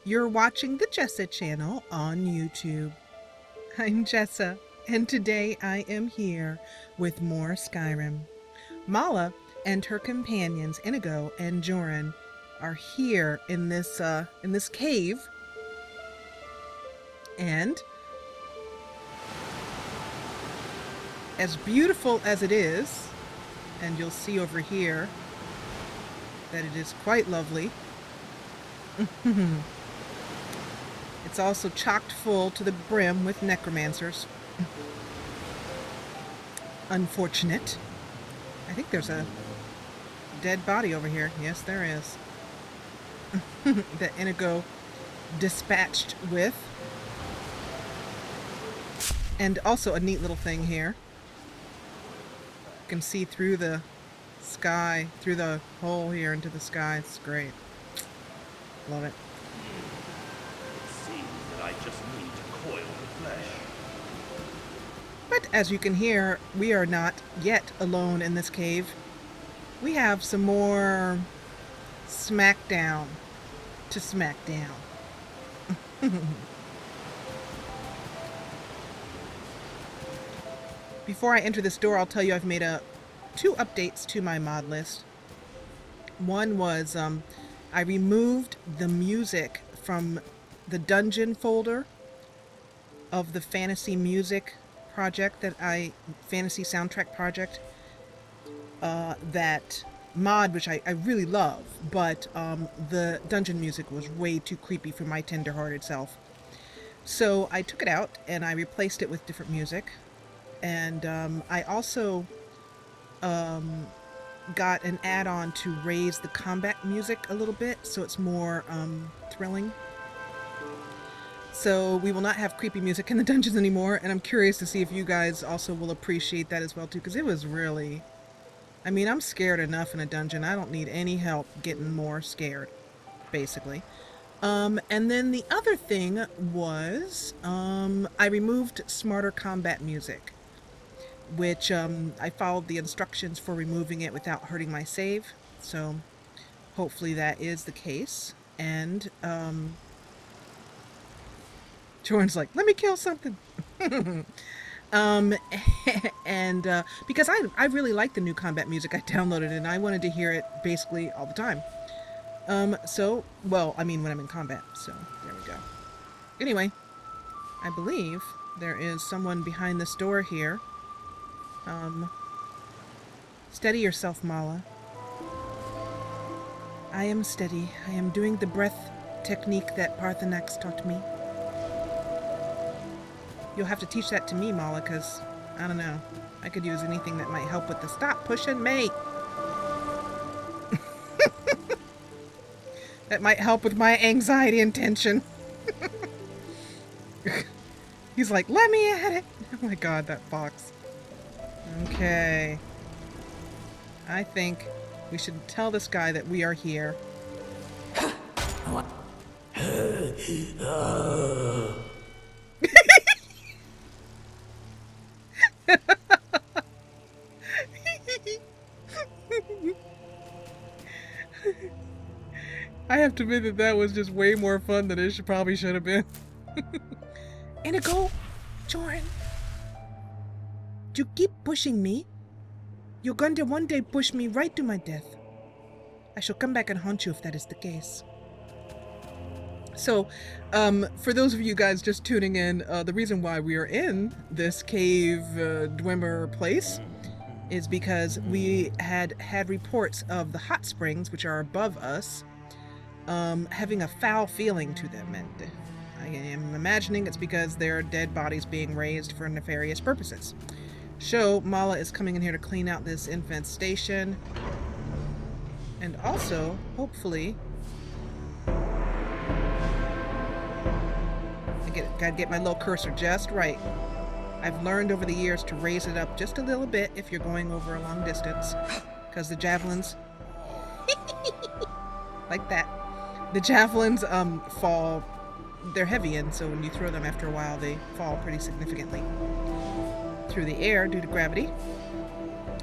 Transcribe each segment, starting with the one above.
You're watching the Jessa Channel on YouTube. I'm Jessa, and today I am here with more Skyrim. Mala and her companions Inigo and Jorin are here in this cave, and as beautiful as it is, and you'll see over here that it is quite lovely. It's also chocked full to the brim with necromancers. Unfortunate. I think there's a dead body over here. Yes, there is. That Inigo dispatched with. And also a neat little thing here. You can see through the sky, through the hole here into the sky. It's great. Love it. It seems that I just need to coil the flesh. But as you can hear, we are not yet alone in this cave. We have some more smackdown to smack down. Before I enter this door, I'll tell you I've made two updates to my mod list. One was I removed the music from the dungeon folder of the fantasy music project fantasy soundtrack project, that mod, which I really love, but the dungeon music was way too creepy for my tender-hearted self. So I took it out and I replaced it with different music. And I also got an add-on to raise the combat music a little bit, so it's more thrilling. So we will not have creepy music in the dungeons anymore, and I'm curious to see if you guys also will appreciate that as well too, because it was really... I mean, I'm scared enough in a dungeon. I don't need any help getting more scared, basically. And then the other thing was I removed smarter combat music, which I followed the instructions for removing it without hurting my save. So hopefully that is the case. And Jorin's like, let me kill something. And because I really like the new combat music, I downloaded it and I wanted to hear it basically all the time. Well, I mean when I'm in combat, so there we go. Anyway, I believe there is someone behind this door here. Steady yourself, Mala. I am steady. I am doing the breath technique that Parthenax taught me. You'll have to teach that to me, Mala, because, I don't know, I could use anything that might help with the... Stop pushing me! That might help with my anxiety and tension. He's like, let me at it! Oh my god, that fox. Okay. I think we should tell this guy that we are here. I have to admit that that was just way more fun than it probably should have been. Inigo, Jorin, you keep pushing me. You're going to one day push me right to my death. I shall come back and haunt you if that is the case. So, for those of you guys just tuning in, the reason why we are in this cave dwemer place is because we had reports of the hot springs, which are above us, having a foul feeling to them, and I am imagining it's because there are dead bodies being raised for nefarious purposes. So Mala is coming in here to clean out this infestation, and also, hopefully, gotta get my little cursor just right. I've learned over the years to raise it up just a little bit if you're going over a long distance, because the javelins, like that, the javelins fall, they're heavy, and so when you throw them after a while, they fall pretty significantly through the air due to gravity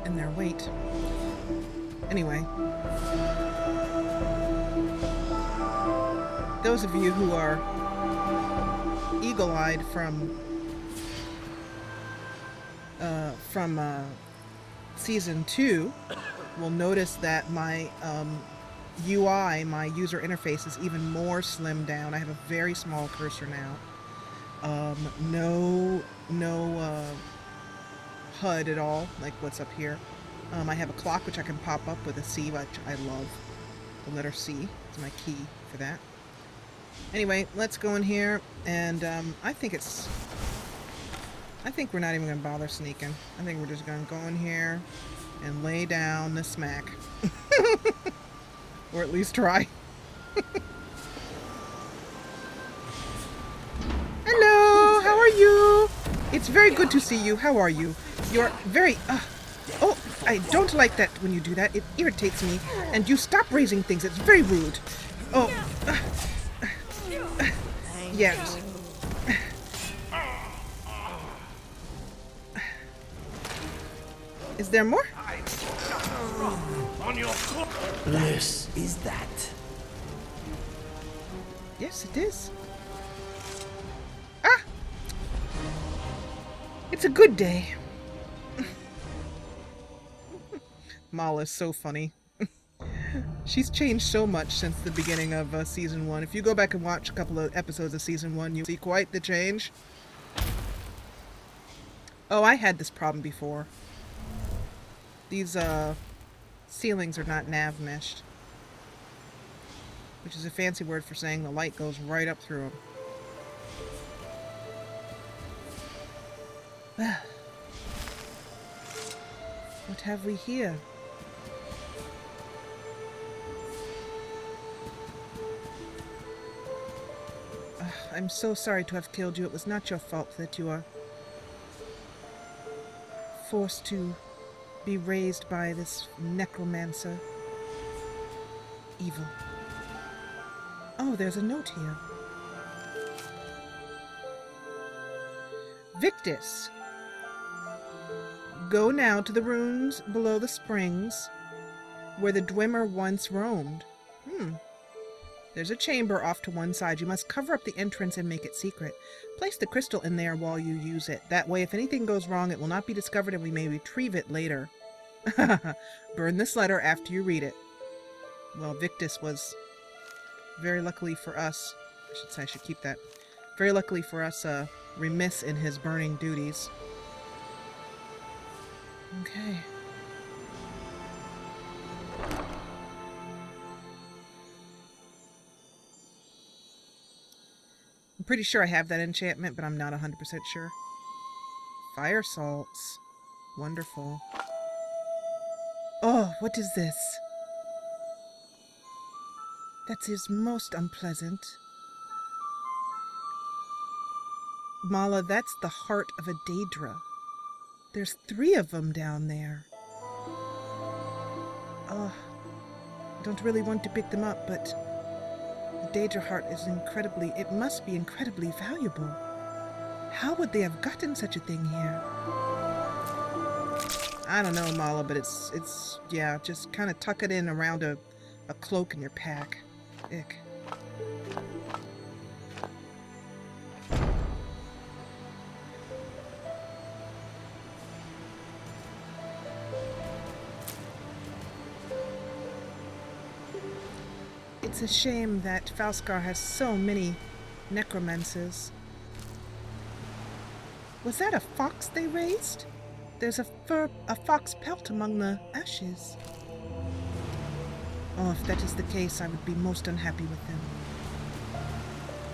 and their weight. Anyway. Those of you who are eagle-eyed from season 2 will notice that my UI, my user interface, is even more slimmed down. I have a very small cursor now. No HUD at all, like what's up here. I have a clock which I can pop up with a C, which I love. The letter C is my key for that. Anyway, let's go in here, and I think we're not even going to bother sneaking. I think we're just going to go in here and lay down the smack. Or at least try. Hello, how are you? It's very good to see you. How are you? You're very... oh, I don't like that when you do that. It irritates me. And you stop raising things. It's very rude. Oh. Yes. Is there more? This is that. Yes, it is. Ah! It's a good day. Mala's so funny. She's changed so much since the beginning of season 1. If you go back and watch a couple of episodes of season 1, you'll see quite the change. Oh, I had this problem before. These ceilings are not nav meshed, which is a fancy word for saying the light goes right up through them. What have we here? I'm so sorry to have killed you. It was not your fault that you are forced to be raised by this necromancer. Evil. Oh, there's a note here. Victus. Go now to the ruins below the springs where the Dwemer once roamed. There's a chamber off to one side. You must cover up the entrance and make it secret. Place the crystal in there while you use it. That way, if anything goes wrong, it will not be discovered and we may retrieve it later. Burn this letter after you read it. Well, Victus was, very luckily for us, I should keep that, very luckily for us, remiss in his burning duties. Okay. I'm pretty sure I have that enchantment, but I'm not 100% sure. Fire salts. Wonderful. Oh, what is this? That is most unpleasant. Mala, that's the heart of a Daedra. There's 3 of them down there. Oh, I don't really want to pick them up, but the Daedra heart is it must be incredibly valuable. How would they have gotten such a thing here? I don't know, Mala, but it's yeah, just kind of tuck it in around a cloak in your pack. Ick. It's a shame that Falskar has so many necromancers. Was that a fox they raised? There's a fox pelt among the ashes. Oh, if that is the case, I would be most unhappy with them.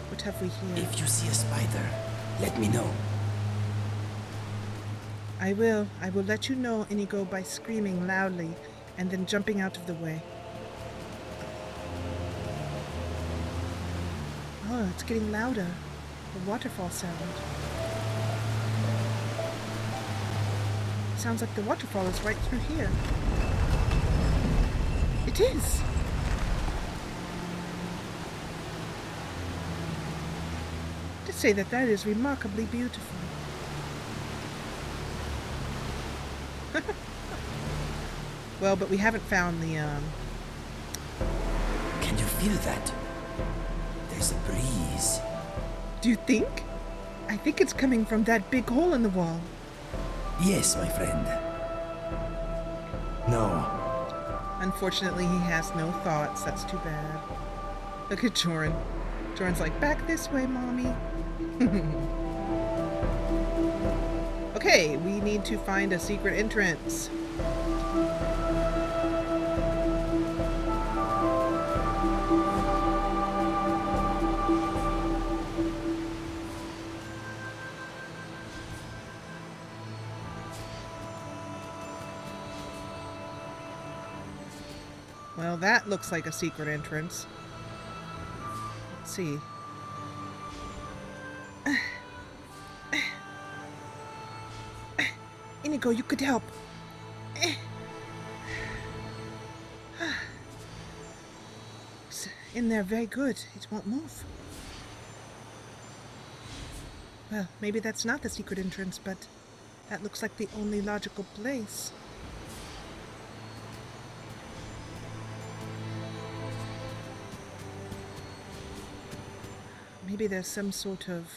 What have we here? If you see a spider, let me know. I will. I will let you know, Inigo, by screaming loudly and then jumping out of the way. Oh, it's getting louder. The waterfall sound. Sounds like the waterfall is right through here. It is! To say that is remarkably beautiful. Well, but we haven't found the, Can you feel that? There's a breeze. Do you think? I think it's coming from that big hole in the wall. Yes, my friend. No. Unfortunately, he has no thoughts. That's too bad. Look at Jorin. Jorin's like, back this way, mommy. Okay, we need to find a secret entrance. Well, that looks like a secret entrance. Let's see. Inigo, you could help. It's in there very good. It won't move. Well, maybe that's not the secret entrance, but that looks like the only logical place. Maybe there's some sort of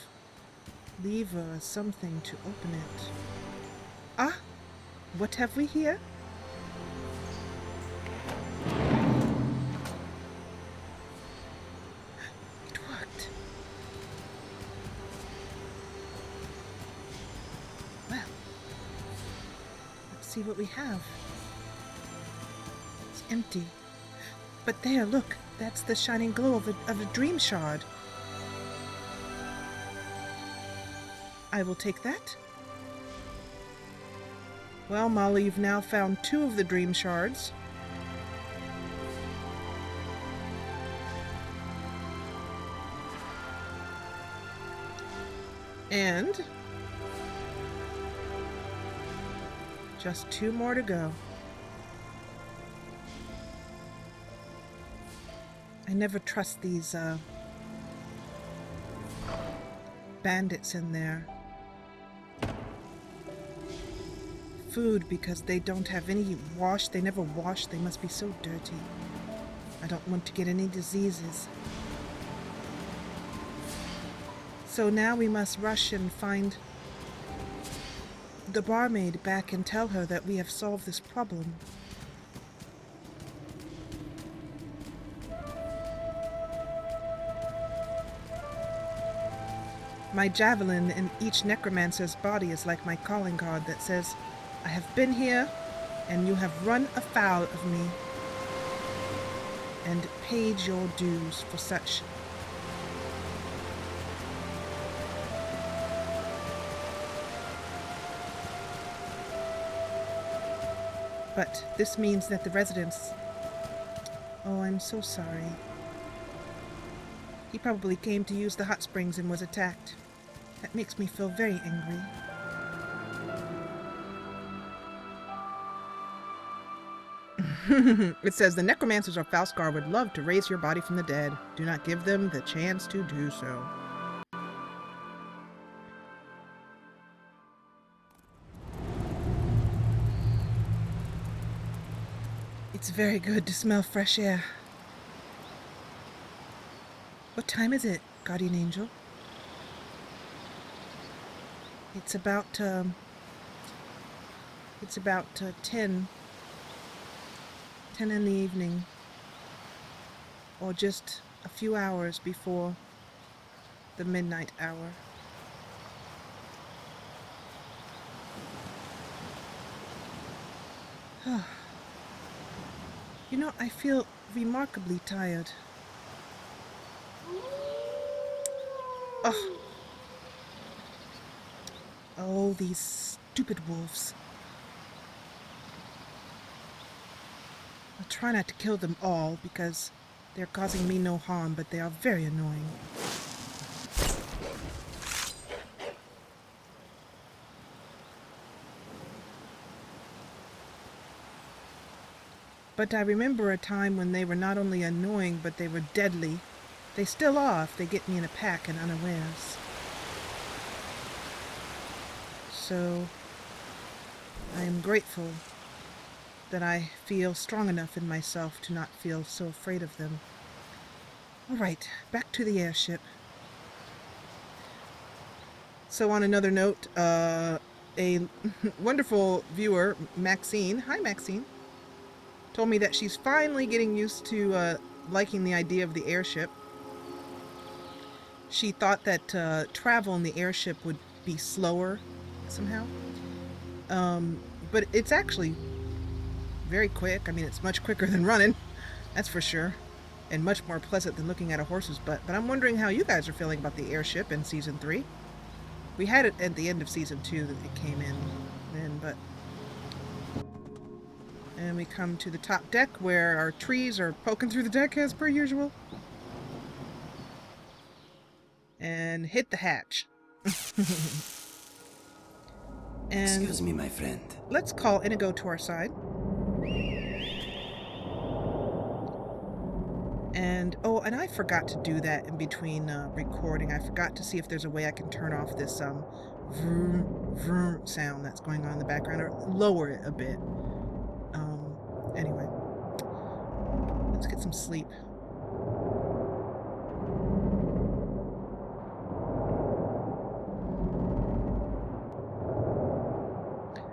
lever or something to open it. Ah! What have we here? It worked. Well, let's see what we have. It's empty. But there, look! That's the shining glow of a dream shard. I will take that. Well, Molly, you've now found 2 of the dream shards. And just 2 more to go. I never trust these bandits in there. Food, because they don't have any wash. They never wash. They must be so dirty. I don't want to get any diseases. So now we must rush and find the barmaid back and tell her that we have solved this problem. My javelin in each necromancer's body is like my calling card that says, I have been here, and you have run afoul of me, and paid your dues for such. But this means that the residents... Oh, I'm so sorry. He probably came to use the hot springs and was attacked. That makes me feel very angry. It says, the necromancers of Falskar would love to raise your body from the dead. Do not give them the chance to do so. It's very good to smell fresh air. What time is it, Guardian Angel? It's about 10 in the evening, or just a few hours before the midnight hour. You know, I feel remarkably tired. Oh, these stupid wolves. I'll try not to kill them all because they're causing me no harm, but they are very annoying. But I remember a time when they were not only annoying, but they were deadly. They still are if they get me in a pack and unawares. So, I am grateful that I feel strong enough in myself to not feel so afraid of them. Alright, back to the airship. So on another note, a wonderful viewer, Maxine, hi Maxine, told me that she's finally getting used to liking the idea of the airship. She thought that travel in the airship would be slower somehow. But it's actually very quick. I mean, it's much quicker than running, that's for sure, and much more pleasant than looking at a horse's butt. But I'm wondering how you guys are feeling about the airship in Season 3. We had it at the end of Season 2 that it came in, but... And we come to the top deck where our trees are poking through the deck as per usual. And hit the hatch. And Excuse me, my friend. let's call Inigo to our side. And, oh, and I forgot to do that in between recording. I forgot to see if there's a way I can turn off this vroom, vroom sound that's going on in the background, or lower it a bit. Anyway, let's get some sleep.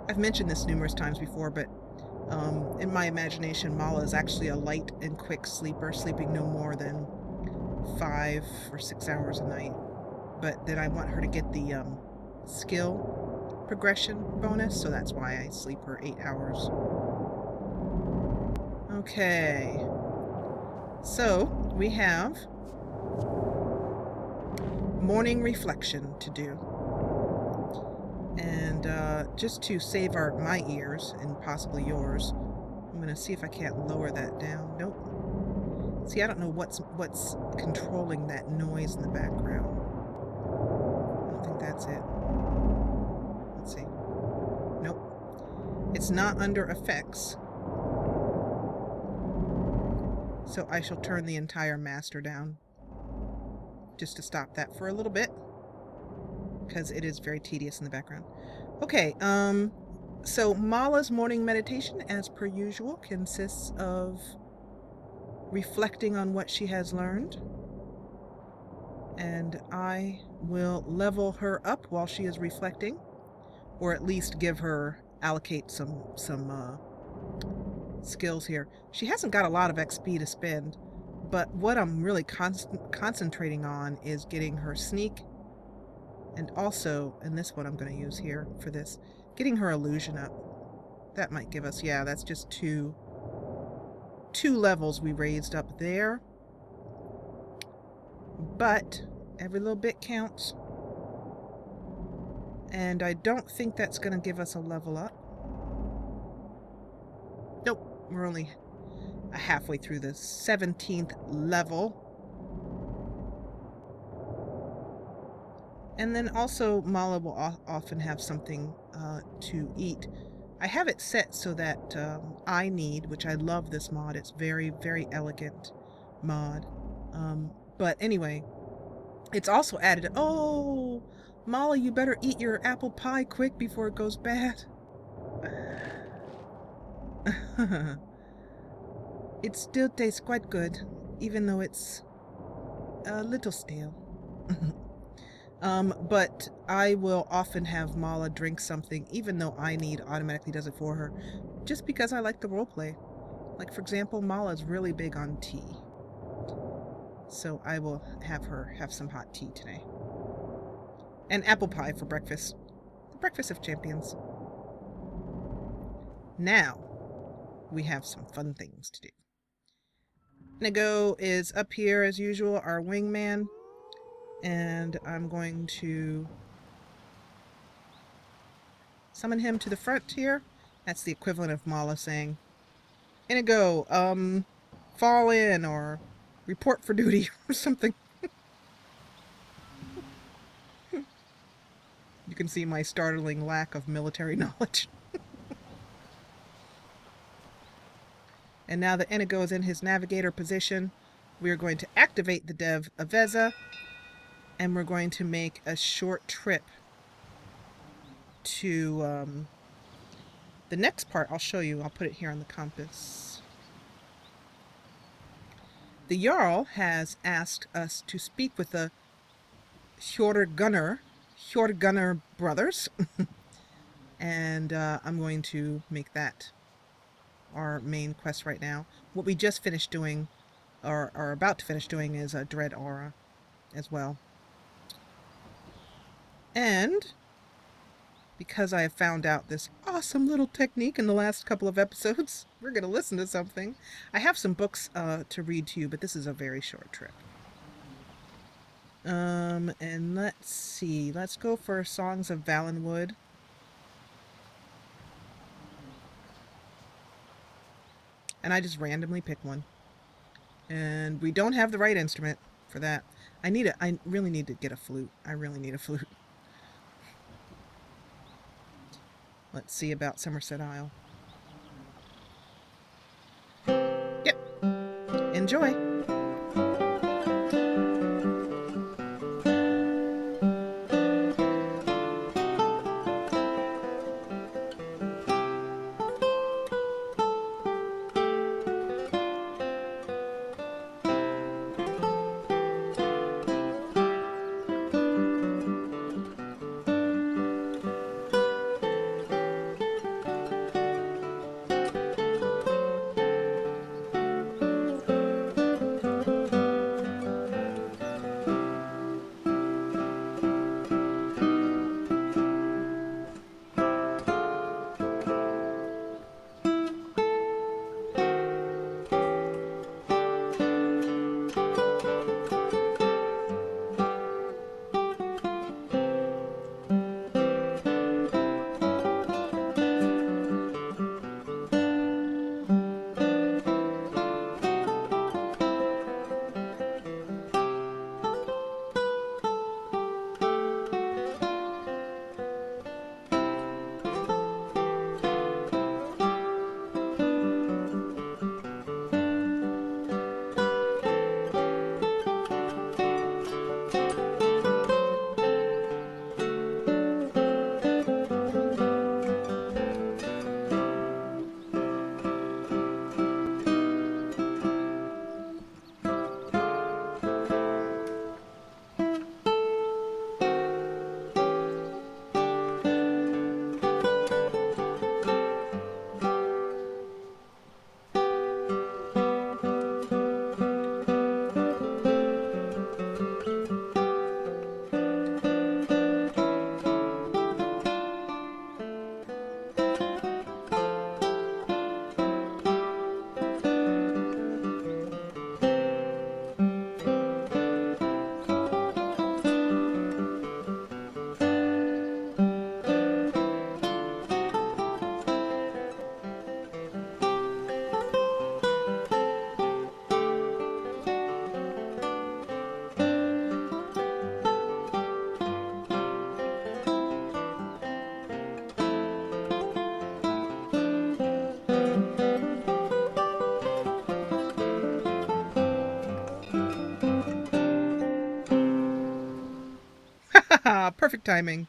I've mentioned this numerous times before, but in my imagination, Mala is actually a light and quick sleeper, sleeping no more than 5 or 6 hours a night. But then I want her to get the skill progression bonus, so that's why I sleep her 8 hours. Okay. So, we have morning reflection to do. And just to save my ears, and possibly yours, I'm going to see if I can't lower that down. Nope. See, I don't know what's controlling that noise in the background. I don't think that's it. Let's see. Nope. It's not under effects. So I shall turn the entire master down, just to stop that for a little bit, because it is very tedious in the background. Okay, so Mala's morning meditation, as per usual, consists of reflecting on what she has learned, and I will level her up while she is reflecting, or at least allocate some skills here. She hasn't got a lot of XP to spend, but what I'm really concentrating on is getting her sneak, and also, and this one I'm going to use here for this, getting her illusion up. That might give us, yeah, that's just two levels we raised up there. But every little bit counts. And I don't think that's going to give us a level up. Nope, we're only halfway through the 17th level. And then also, Mala will often have something to eat. I have it set so that I need, which I love this mod, it's very, very elegant mod. But anyway, it's also added, oh, Mala, you better eat your apple pie quick before it goes bad. It still tastes quite good, even though it's a little stale. But I will often have Mala drink something, even though I need automatically does it for her, just because I like the roleplay. Like, for example, Mala's really big on tea. So I will have her have some hot tea today. And apple pie for breakfast. The breakfast of champions. Now, we have some fun things to do. Inigo is up here as usual, our wingman. And I'm going to summon him to the front here. That's the equivalent of Mala saying, Inigo, fall in, or report for duty, or something. You can see my startling lack of military knowledge. And now that Inigo is in his navigator position, we are going to activate the Dev Aveza, and we're going to make a short trip to the next part. I'll show you. I'll put it here on the compass. the Jarl has asked us to speak with the Hjorgunner brothers, and I'm going to make that our main quest right now. What we just finished doing, or are about to finish doing, is a Dread Aura as well. And because I have found out this awesome little technique in the last couple of episodes, we're going to listen to something. I have some books to read to you, but this is a very short trip. And let's see. Let's go for Songs of Valenwood. And I just randomly pick one. And we don't have the right instrument for that. I really need to get a flute. I really need a flute. Let's see about Somerset Isle. Yep. Enjoy. Perfect timing.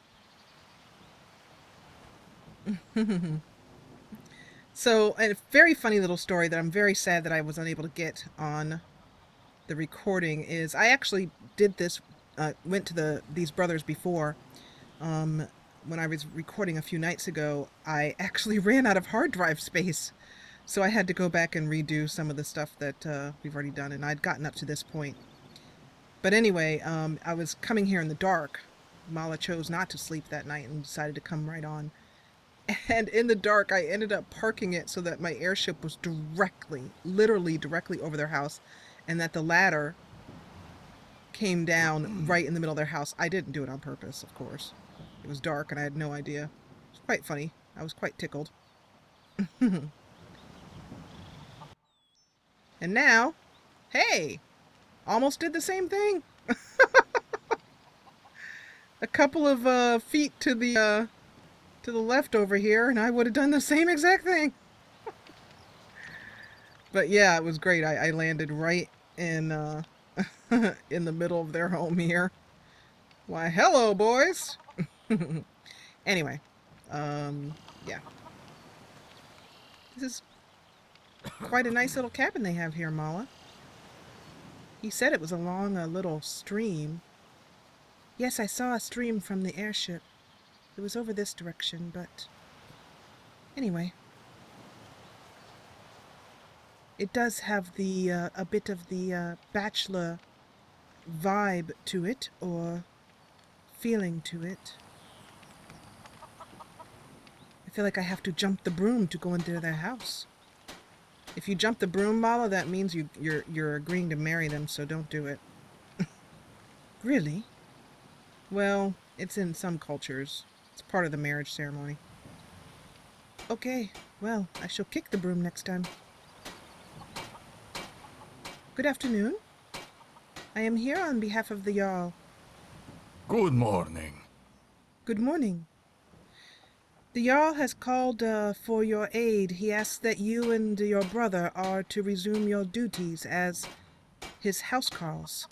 So, a very funny little story that I'm very sad that I was unable to get on the recording is I actually did this, went to these brothers before. When I was recording a few nights ago, I actually ran out of hard drive space. So I had to go back and redo some of the stuff that we've already done, and I'd gotten up to this point. But anyway, I was coming here in the dark. Mala chose not to sleep that night and decided to come right on. And in the dark, I ended up parking it so that my airship was literally directly over their house, and that the ladder came down right in the middle of their house. I didn't do it on purpose, of course. It was dark and I had no idea. It was quite funny. I was quite tickled. And now, hey, almost did the same thing. A couple of feet to the left over here, and I would have done the same exact thing. But yeah, it was great. I landed right in in the middle of their home here. Why, hello, boys. Anyway, yeah. This is quite a nice little cabin they have here, Mala. He said it was along a little stream. Yes, I saw a stream from the airship. It was over this direction, but... Anyway. It does have the, a bit of the, bachelor vibe to it, or feeling to it. I feel like I have to jump the broom to go into their house. If you jump the broom, Mala, that means you're agreeing to marry them, so don't do it. Really? Well, it's in some cultures. It's part of the marriage ceremony. Okay, well, I shall kick the broom next time. Good afternoon. I am here on behalf of the Jarl. Good morning. Good morning. The Jarl has called for your aid. He asks that you and your brother are to resume your duties as his housecarls.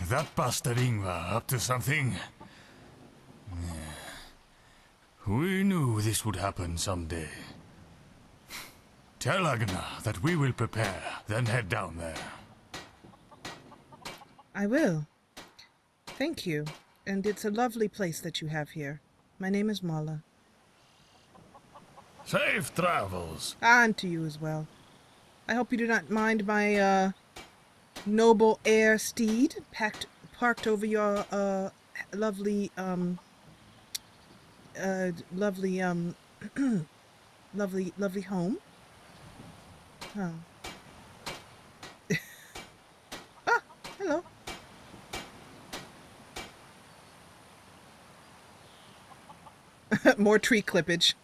That bastard Ingvar up to something? We knew this would happen someday. Tell Agna that we will prepare, then head down there. I will. Thank you. And it's a lovely place that you have here. My name is Mala. Safe travels. And to you as well. I hope you do not mind my, noble air steed parked over your, lovely, lovely home. Oh. Ah, hello. More tree clippage.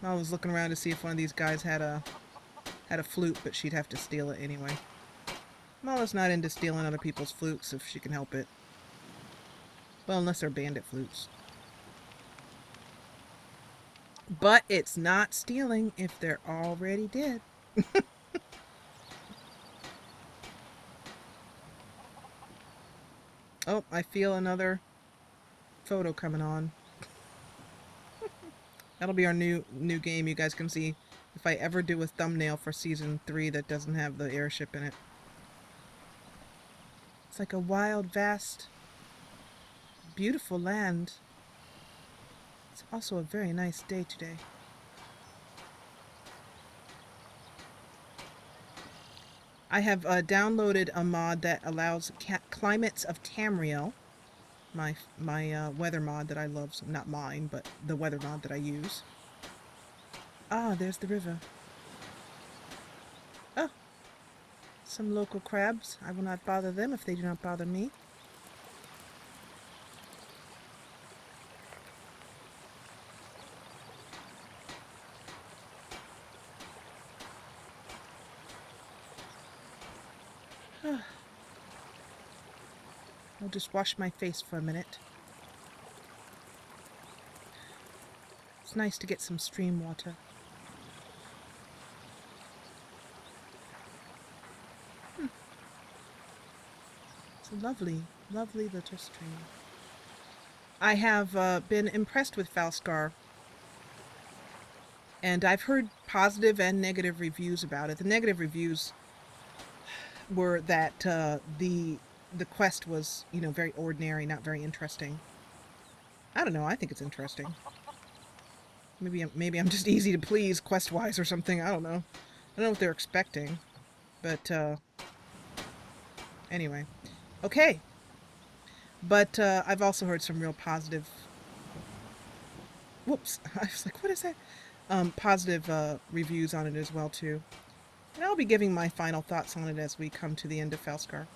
I was looking around to see if one of these guys had a flute, but she'd have to steal it anyway. Mala's not into stealing other people's flutes if she can help it. Well, unless they're bandit flutes. But it's not stealing if they're already dead. Oh, I feel another photo coming on. That'll be our new game. You guys can see if I ever do a thumbnail for season 3 that doesn't have the airship in it. It's like a wild, vast, beautiful land. It's also a very nice day today. I have downloaded a mod that allows climates of Tamriel. My weather mod that I love. So not mine, but the weather mod that I use. Ah, there's the river. Oh, some local crabs. I will not bother them if they do not bother me. I'll just wash my face for a minute. It's nice to get some stream water. It's a lovely, lovely little stream. I have been impressed with Falskar. And I've heard positive and negative reviews about it. The negative reviews were that the quest was, you know, very ordinary, not very interesting. I don't know, I think it's interesting. Maybe I'm just easy to please quest-wise or something, I don't know. I don't know what they're expecting. But, anyway. Okay. But, I've also heard some real positive... Whoops, I was like, what is that? Positive, reviews on it as well, too. And I'll be giving my final thoughts on it as we come to the end of Falskar.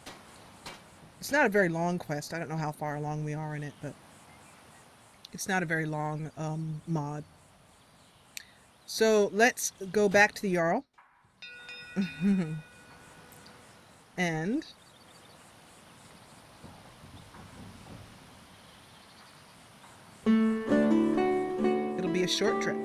It's not a very long quest. I don't know how far along we are in it, but it's not a very long mod. So let's go back to the Jarl. And it'll be a short trip.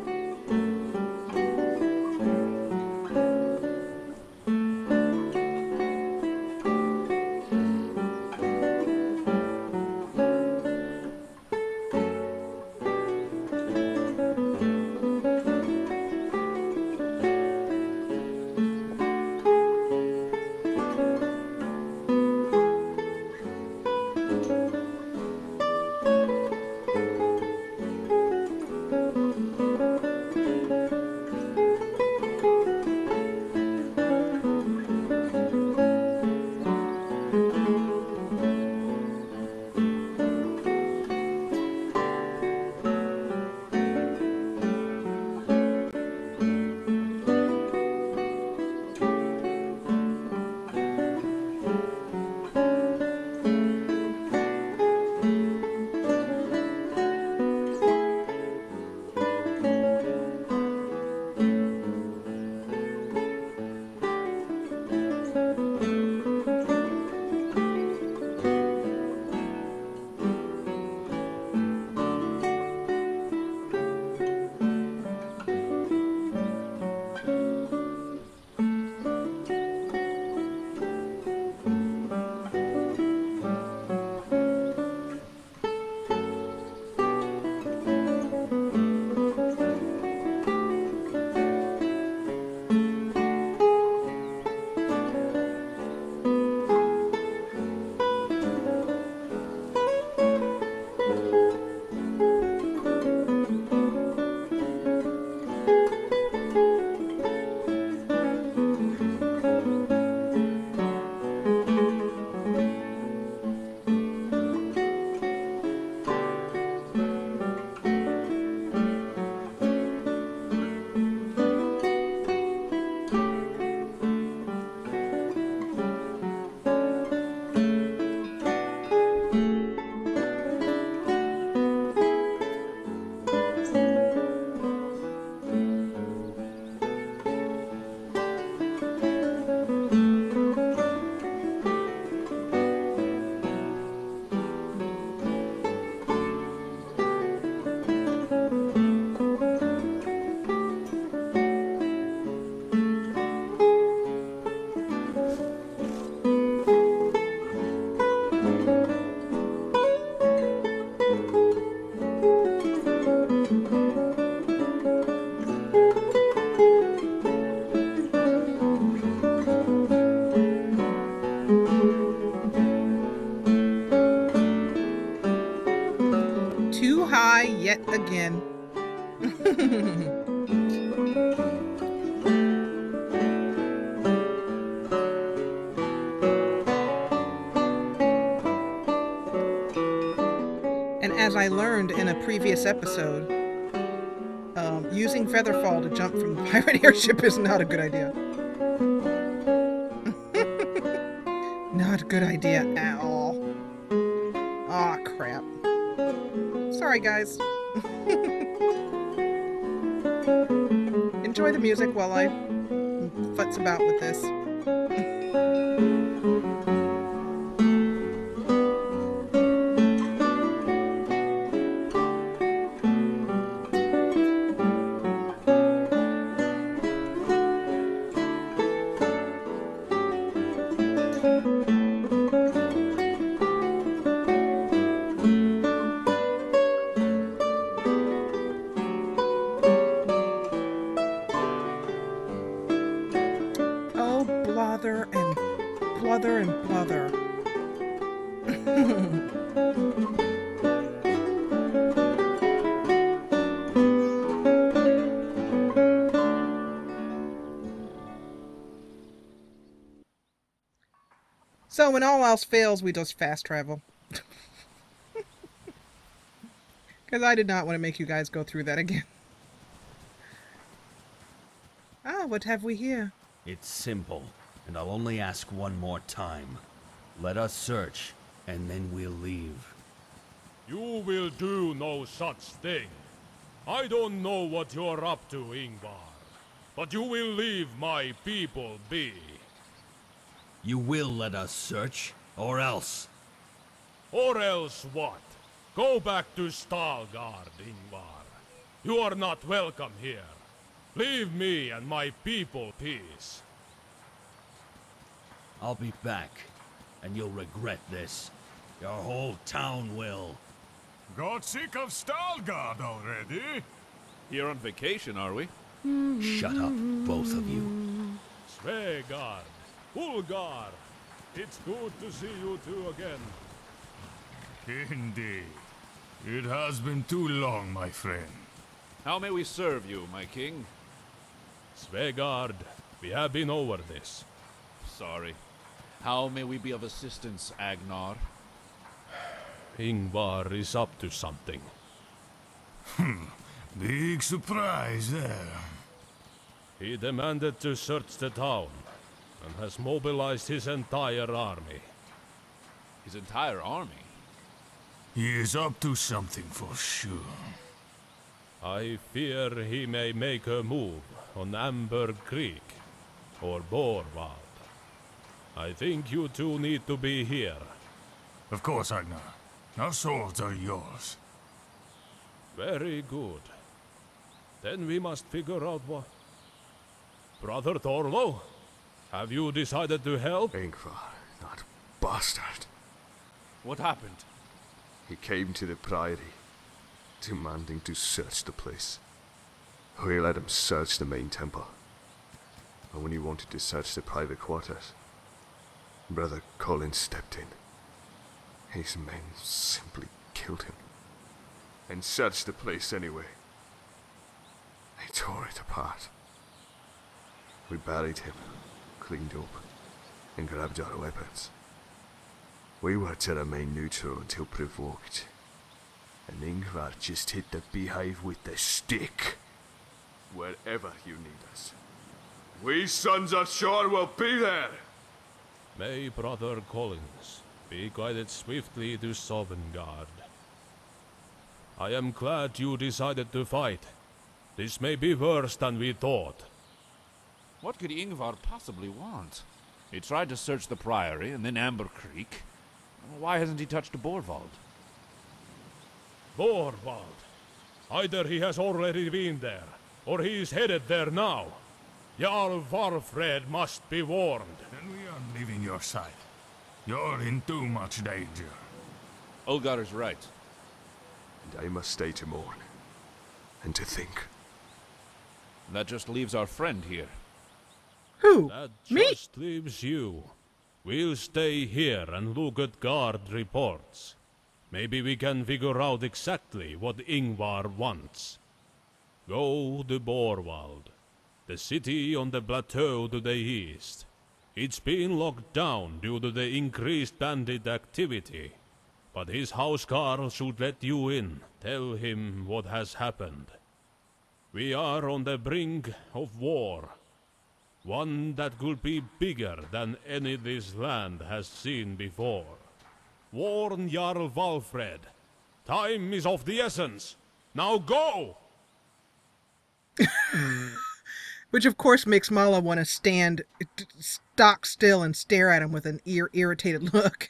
And as I learned in a previous episode, using Featherfall to jump from the pirate airship is not a good idea. Not a good idea at all. Aw, crap. Sorry, guys. Enjoy the music while I futz about with this. Blother and blather. So when all else fails, we just fast travel. Because I did not want to make you guys go through that again. Ah, what have we here? It's simple, and I'll only ask one more time. Let us search, and then we'll leave. You will do no such thing. I don't know what you're up to, Ingvar, but you will leave my people be. You will let us search, or else? Or else what? Go back to Stalgard, Ingvar. You are not welcome here. Leave me and my people peace. I'll be back, and you'll regret this. Your whole town will. Got sick of Stalgard already? Here on vacation, are we? Shut up, both of you. Svegard, Ulgar, it's good to see you two again. Indeed. It has been too long, my friend. How may we serve you, my king? Svegard, we have been over this. Sorry. How may we be of assistance, Agnar? Ingvar is up to something. Big surprise there. He demanded to search the town, and has mobilized his entire army. His entire army? He is up to something for sure. I fear he may make a move on Amber Creek, or Borvald. I think you two need to be here. Of course, Agnar. Our swords are yours. Very good. Then we must figure out what... Brother Thorlo, have you decided to help? Ingvar, that bastard. What happened? He came to the Priory, demanding to search the place. We let him search the main temple. And when he wanted to search the private quarters, Brother Colin stepped in. His men simply killed him. And searched the place anyway. They tore it apart. We buried him, cleaned up, and grabbed our weapons. We were to remain neutral until provoked. And Ingvar just hit the beehive with the stick. Wherever you need us. We sons of Shore will be there! May Brother Collins be guided swiftly to Sovngarde. I am glad you decided to fight. This may be worse than we thought. What could Ingvar possibly want? He tried to search the Priory and then Amber Creek. Why hasn't he touched Borvald? Borvald! Either he has already been there, or he is headed there now. Jarl Varfred must be warned. Then we are leaving your side. You're in too much danger. Ulgar is right. And I must stay to mourn. And to think. That just leaves our friend here. Who? That Me? just leaves you. We'll stay here and look at guard reports. Maybe we can figure out exactly what Ingvar wants. Go to Borwald, the city on the plateau to the east. It's been locked down due to the increased bandit activity. But his housecarl should let you in. Tell him what has happened. We are on the brink of war. One that could be bigger than any this land has seen before. Warn Jarl Valfred. Time is of the essence. Now go! Which of course makes Mala want to stand stock still and stare at him with an irritated look.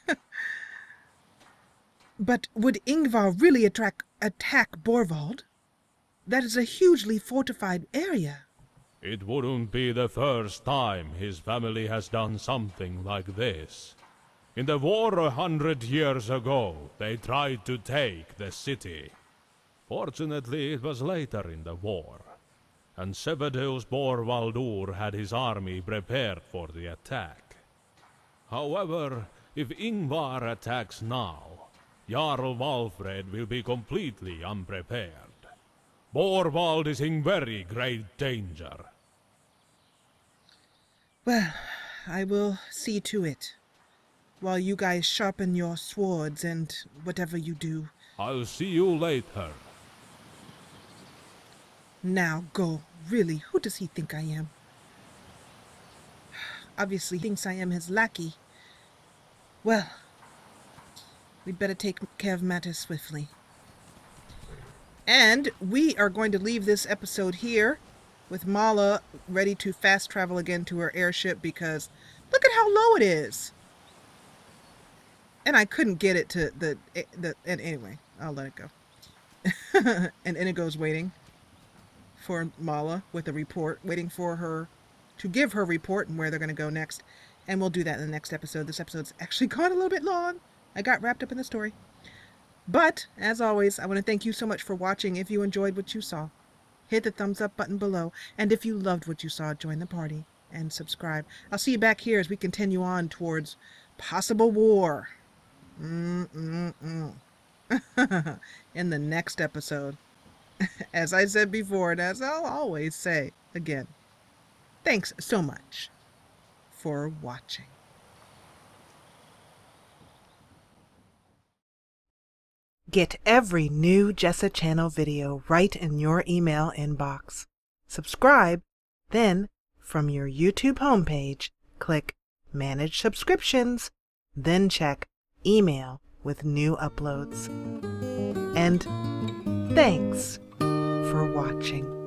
But would Ingvar really attack Borvald? That is a hugely fortified area. It wouldn't be the first time his family has done something like this. In the war 100 years ago, they tried to take the city. Fortunately, it was later in the war, and Sevedeus Borvaldur had his army prepared for the attack. However, if Ingvar attacks now, Jarl Valfred will be completely unprepared. Borvald is in very great danger. Well, I will see to it. While you guys sharpen your swords and whatever you do. I'll see you later. Now go. Really, who does he think I am? Obviously he thinks I am his lackey. Well, we'd better take care of matters swiftly. And we are going to leave this episode here with Mala ready to fast travel again to her airship because look at how low it is. And I couldn't get it to and anyway, I'll let it go. And Inigo's waiting for Mala with a report, waiting for her to give her report and where they're going to go next. And we'll do that in the next episode. This episode's actually gone a little bit long. I got wrapped up in the story. But, as always, I want to thank you so much for watching. If you enjoyed what you saw, hit the thumbs up button below. And if you loved what you saw, join the party and subscribe. I'll see you back here as we continue on towards possible war. In the next episode. As I said before, and as I'll always say again, thanks so much for watching. Get every new Jessa Channel video right in your email inbox. Subscribe, then from your YouTube homepage, click Manage Subscriptions, then check Email with new uploads. And thanks for watching.